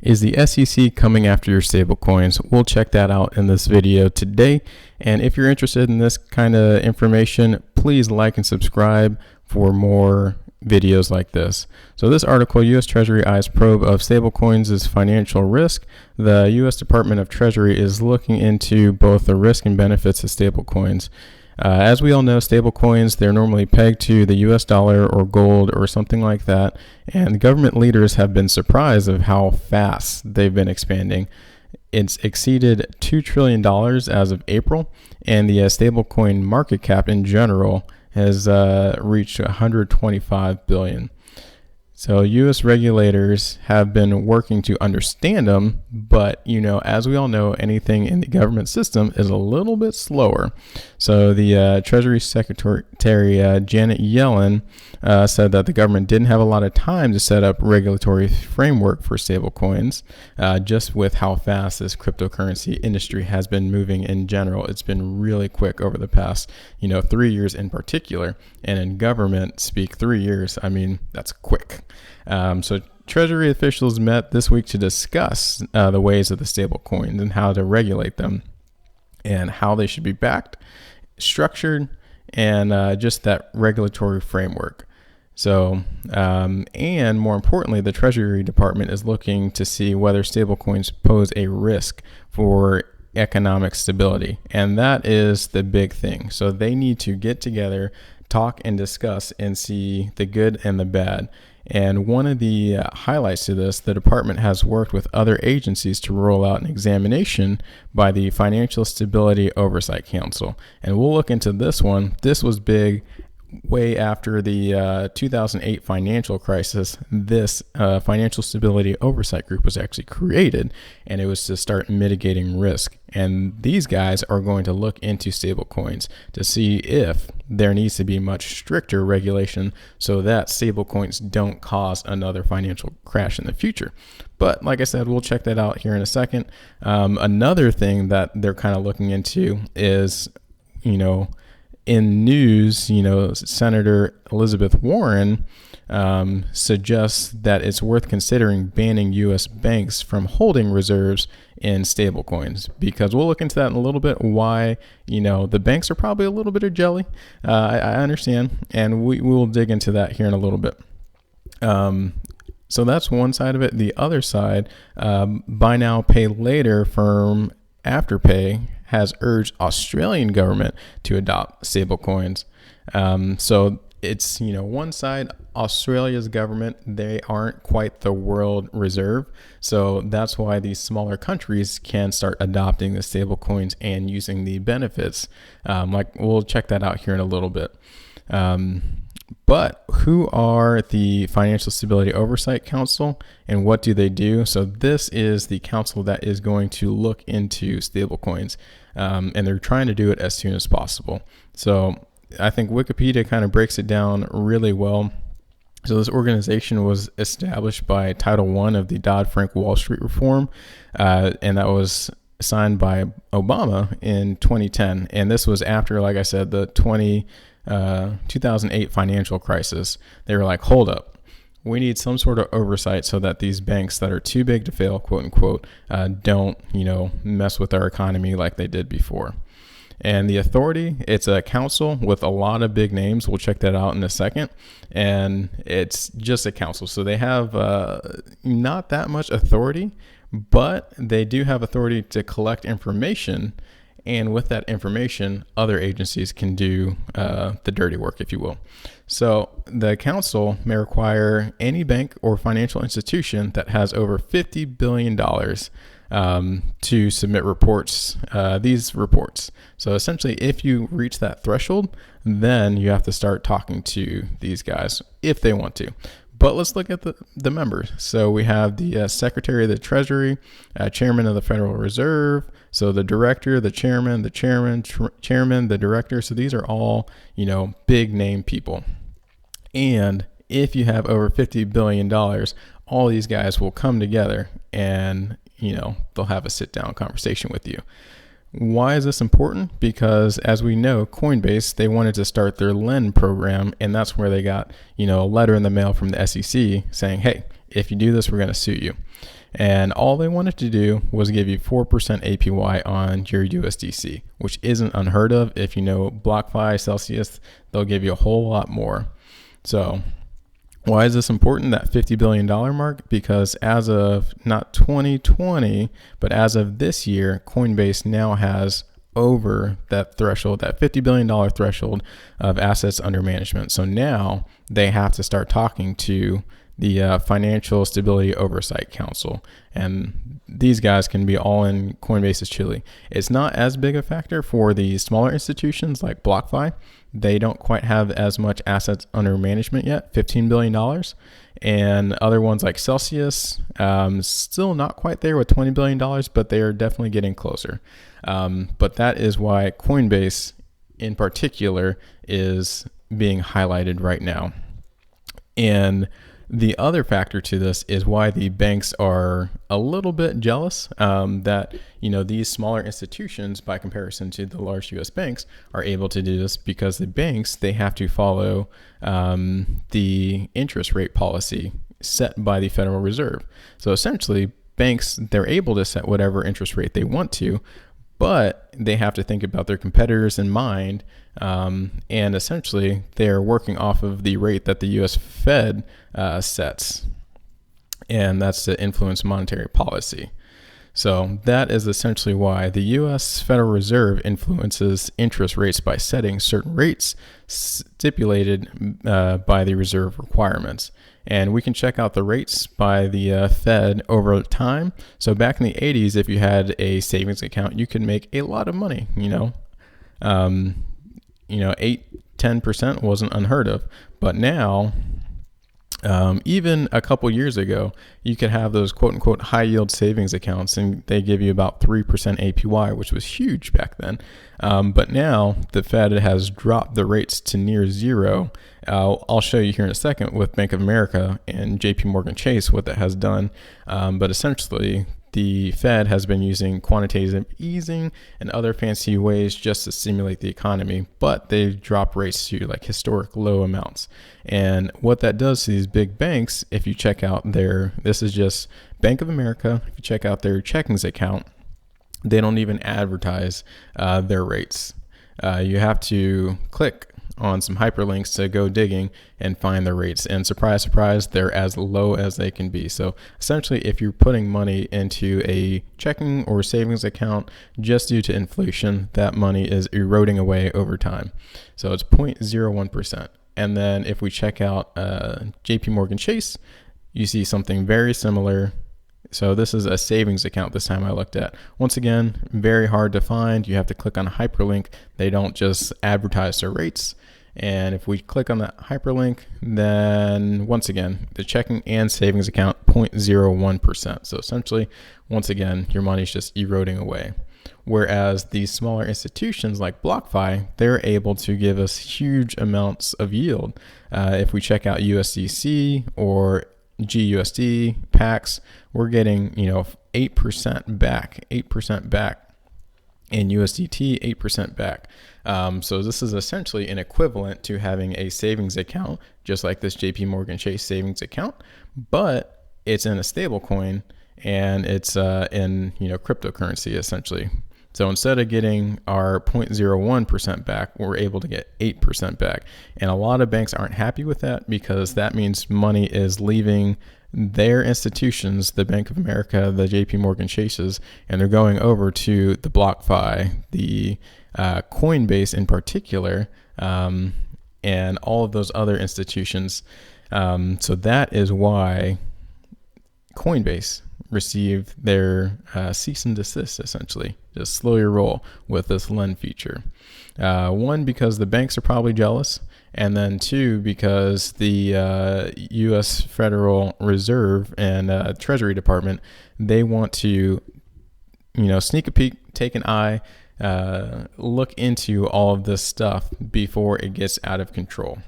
Is the SEC coming after your stablecoins? We'll check that out in this video today. And if you're interested in this kind of information, please like and subscribe for more videos like this. So this article, U.S. Treasury eyes probe of stablecoins as financial risk. The U.S. Department of Treasury is looking into both the risk and benefits of stablecoins. As we all know, stablecoins, they're normally pegged to the US dollar or gold or something like that, and government leaders have been surprised of how fast they've been expanding. It's exceeded $2 trillion as of April, and the stablecoin market cap in general has reached $125 billion. So U.S. regulators have been working to understand them, but, as we all know, anything in the government system is a little bit slower. So the Treasury Secretary Janet Yellen said that the government didn't have a lot of time to set up regulatory framework for stablecoins, just with how fast this cryptocurrency industry has been moving in general. It's been really quick over the past, 3 years in particular. And in government speak, 3 years, that's quick. So Treasury officials met this week to discuss the ways of the stable coins and how to regulate them and how they should be backed, structured, and just that regulatory framework. So, and more importantly, the Treasury Department is looking to see whether stablecoins pose a risk for economic stability. And that is the big thing. So they need to get together, talk and discuss and see the good and the bad. And one of the highlights to this, the department has worked with other agencies to roll out an examination by the Financial Stability Oversight Council. And we'll look into this one. This was big way after the 2008 financial crisis. This Financial Stability Oversight Group was actually created, and it was to start mitigating risk. And these guys are going to look into stablecoins to see if there needs to be much stricter regulation so that stablecoins don't cause another financial crash in the future. But like I said, we'll check that out here in a second. Another thing that they're kind of looking into is, in news, Senator Elizabeth Warren suggests that it's worth considering banning U.S. banks from holding reserves in stablecoins, because we'll look into that in a little bit. Why, the banks are probably a little bit of jelly. I understand, and we will dig into that here in a little bit. So that's one side of it. The other side, buy now, pay later firm Afterpay has urged Australian government to adopt stablecoins. So it's, one side, Australia's government, they aren't quite the world reserve. So that's why these smaller countries can start adopting the stablecoins and using the benefits. We'll check that out here in a little bit. But who are the Financial Stability Oversight Council and what do they do? So this is the council that is going to look into stablecoins, and they're trying to do it as soon as possible. So I think Wikipedia kind of breaks it down really well. So this organization was established by Title I of the Dodd-Frank Wall Street Reform, and that was signed by Obama in 2010. And this was after, like I said, the 2008 financial crisis. They were like, hold up, we need some sort of oversight so that these banks that are too big to fail, quote unquote, don't, mess with our economy like they did before. And the authority, it's a council with a lot of big names. We'll check that out in a second. And it's just a council. So they have not that much authority, but they do have authority to collect information. And with that information, other agencies can do the dirty work, if you will. So the council may require any bank or financial institution that has over $50 billion to submit reports, these reports. So essentially, if you reach that threshold, then you have to start talking to these guys if they want to. But let's look at the members. So we have the Secretary of the Treasury, Chairman of the Federal Reserve, so the Director, the Chairman, the Director. So these are all, big name people. And if you have over $50 billion, all these guys will come together and, they'll have a sit down conversation with you. Why is this important? Because as we know, Coinbase, they wanted to start their lend program, and that's where they got, a letter in the mail from the SEC saying, hey, if you do this, we're going to sue you. And all they wanted to do was give you 4% APY on your USDC, which isn't unheard of. If you know BlockFi, Celsius, they'll give you a whole lot more. So why is this important, that $50 billion mark? Because as of not 2020, but as of this year, Coinbase now has over that threshold, that $50 billion threshold of assets under management. So now they have to start talking to the Financial Stability Oversight Council. And these guys can be all in Coinbase's chili. It's not as big a factor for the smaller institutions like BlockFi. They don't quite have as much assets under management yet, $15 billion. And other ones like Celsius, still not quite there with $20 billion, but they are definitely getting closer. But that is why Coinbase in particular is being highlighted right now. And the other factor to this is why the banks are a little bit jealous that, these smaller institutions, by comparison to the large U.S. banks, are able to do this, because the banks, they have to follow the interest rate policy set by the Federal Reserve. So essentially, banks, they're able to set whatever interest rate they want to, but they have to think about their competitors in mind. And essentially, they're working off of the rate that the U.S. Fed sets. And that's to influence monetary policy. So that is essentially why the U.S. Federal Reserve influences interest rates by setting certain rates stipulated by the reserve requirements. And we can check out the rates by the Fed over time. So back in the 80s, if you had a savings account, you could make a lot of money. 8-10% wasn't unheard of. But now, even a couple years ago, you could have those quote unquote high yield savings accounts, and they give you about 3% APY, which was huge back then. But now the Fed has dropped the rates to near zero. I'll show you here in a second with Bank of America and JP Chase what that has done. But essentially, the Fed has been using quantitative easing and other fancy ways just to stimulate the economy, but they've dropped rates to like historic low amounts. And what that does to these big banks, if you check out this is just Bank of America, if you check out their checkings account, they don't even advertise their rates. You have to click on some hyperlinks to go digging and find the rates. And surprise, surprise, they're as low as they can be. So essentially, if you're putting money into a checking or savings account just due to inflation, that money is eroding away over time. So it's 0.01%. And then if we check out JP Chase, you see something very similar. So this is a savings account this time I looked at. Once again, very hard to find. You have to click on a hyperlink. They don't just advertise their rates. And if we click on that hyperlink, then once again, the checking and savings account, 0.01%. So essentially, once again, your money's just eroding away. Whereas these smaller institutions like BlockFi, they're able to give us huge amounts of yield. If we check out USDC or GUSD, PAX, we're getting 8% back, 8% back. In USDT, 8% back. So this is essentially an equivalent to having a savings account, just like this JP Chase savings account, but it's in a stable coin and it's in cryptocurrency essentially. So instead of getting our 0.01% back, we're able to get 8% back. And a lot of banks aren't happy with that, because that means money is leaving their institutions, the Bank of America, the JP Chases, and they're going over to the BlockFi, the Coinbase in particular, and all of those other institutions. So that is why Coinbase received their cease and desist, essentially. Just slow your roll with this lend feature. One, because the banks are probably jealous. And then two, because the U.S. Federal Reserve and Treasury Department, they want to, sneak a peek, take an eye, look into all of this stuff before it gets out of control.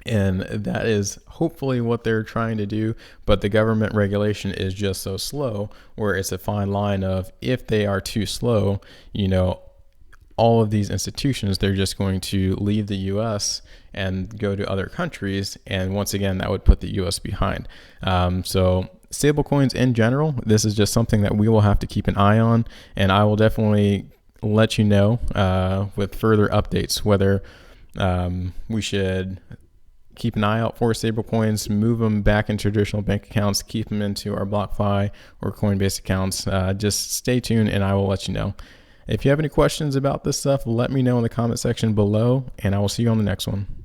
And that is hopefully what they're trying to do. But the government regulation is just so slow, where it's a fine line of, if they are too slow, all of these institutions, they're just going to leave the U.S. and go to other countries. And once again, that would put the U.S. behind. So stablecoins in general, this is just something that we will have to keep an eye on, and I will definitely let you know with further updates whether we should keep an eye out for stablecoins, move them back in traditional bank accounts, keep them into our BlockFi or Coinbase accounts. Just stay tuned and I will let you know. If you have any questions about this stuff, let me know in the comment section below, and I will see you on the next one.